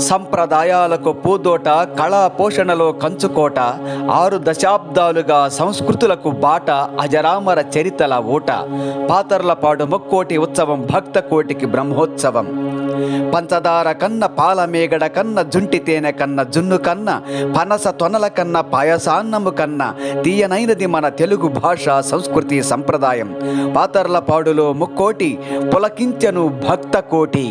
సంప్రదాయాలకు పూదోట, కళా పోషణలో కంచుకోట, 6 దశాబ్దాలుగా సంస్కృతులకు బాట, అజరామర చరితల ఊట. పాతర్లపాడు ముక్కోటి ఉత్సవం భక్త కోటికి బ్రహ్మోత్సవం. పంచదార కన్న పాలమేగడ కన్న జుంటి తేనె కన్న జున్ను కన్న పనస తొనల కన్న పాయసాన్నము కన్న తీయనైనది మన తెలుగు భాష సంస్కృతి సంప్రదాయం. పాతర్లపాడులో ముక్కోటి పులకించెను భక్త కోటి.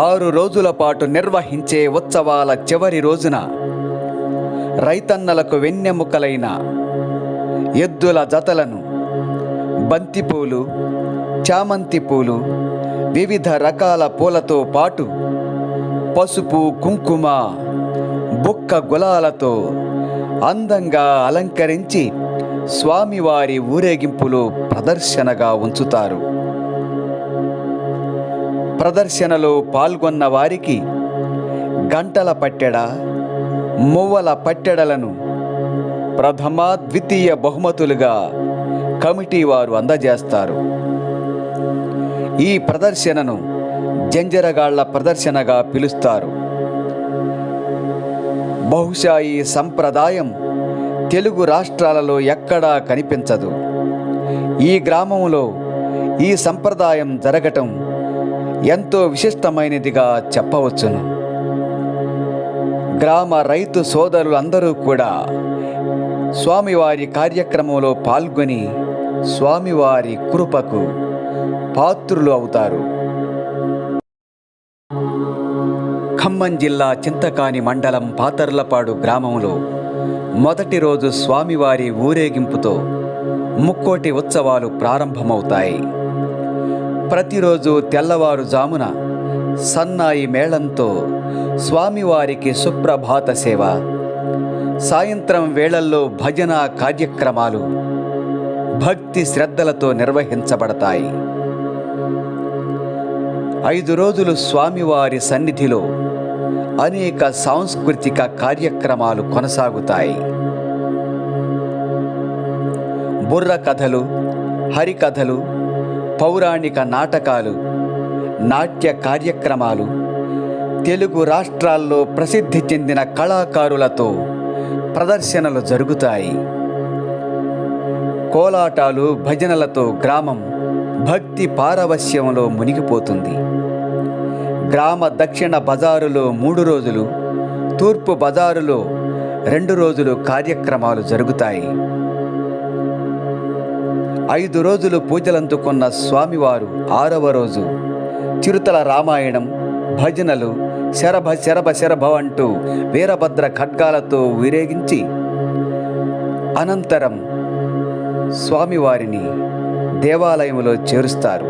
ఆరు రోజుల పాటు నిర్వహించే ఉత్సవాల చివరి రోజున రైతన్నలకు వెన్నెముకలైన ఎద్దుల జతలను బంతిపూలు, చామంతి పూలు, వివిధ రకాల పూలతో పాటు పసుపు, కుంకుమ, బుక్క గులాలతో అందంగా అలంకరించి స్వామివారి ఊరేగింపులో ప్రదర్శనగా ఉంచుతారు. ప్రదర్శనలో పాల్గొన్న వారికి గంటల పట్టెడ, మువ్వల పట్టెడలను ప్రథమ, ద్వితీయ బహుమతులుగా కమిటీ వారు అందజేస్తారు. ఈ ప్రదర్శనను జంజరగాళ్ల ప్రదర్శనగా పిలుస్తారు. బహుశా ఈ సంప్రదాయం తెలుగు రాష్ట్రాలలో ఎక్కడా కనిపించదు. ఈ గ్రామంలో ఈ సంప్రదాయం జరగటం ఎంతో విశిష్టమైనదిగా చెప్పవచ్చును. గ్రామ రైతు సోదరులందరూ కూడా స్వామివారి కార్యక్రమంలో పాల్గొని స్వామివారి కృపకు పాత్రులు అవుతారు. ఖమ్మం జిల్లా చింతకాని మండలం పాతర్లపాడు గ్రామంలో మొదటి రోజు స్వామివారి ఊరేగింపుతో ముక్కోటి ఉత్సవాలు ప్రారంభమవుతాయి. ప్రతిరోజు తెల్లవారుజామున సన్నాయి మేళంతో స్వామివారికి సుప్రభాత సేవ, సాయంత్రం వేళల్లో భజన కార్యక్రమాలు భక్తి శ్రద్ధలతో నిర్వహించబడతాయి. 5 రోజులు స్వామివారి సన్నిధిలో అనేక సాంస్కృతిక కార్యక్రమాలు కొనసాగుతాయి. బుర్ర కథలు, హరికథలు, పౌరాణిక నాటకాలు, నాట్య కార్యక్రమాలు, తెలుగు రాష్ట్రాల్లో ప్రసిద్ధి చెందిన కళాకారులతో ప్రదర్శనలు జరుగుతాయి. కోలాటాలు భజనలతో గ్రామం భక్తి పారవస్యంలో మునిగిపోతుంది. గ్రామ దక్షిణ బజారులో 3 రోజులు, తూర్పు బజారులో 2 రోజులు కార్యక్రమాలు జరుగుతాయి. 5 రోజులు పూజలందుకున్న స్వామివారు 6వ రోజు చిరుతల రామాయణం, భజనలు, శరభ శరభ శరభ అంటూ వీరభద్ర ఖడ్గాలతో ఊరేగించి అనంతరం స్వామివారిని దేవాలయంలో చేరుస్తారు.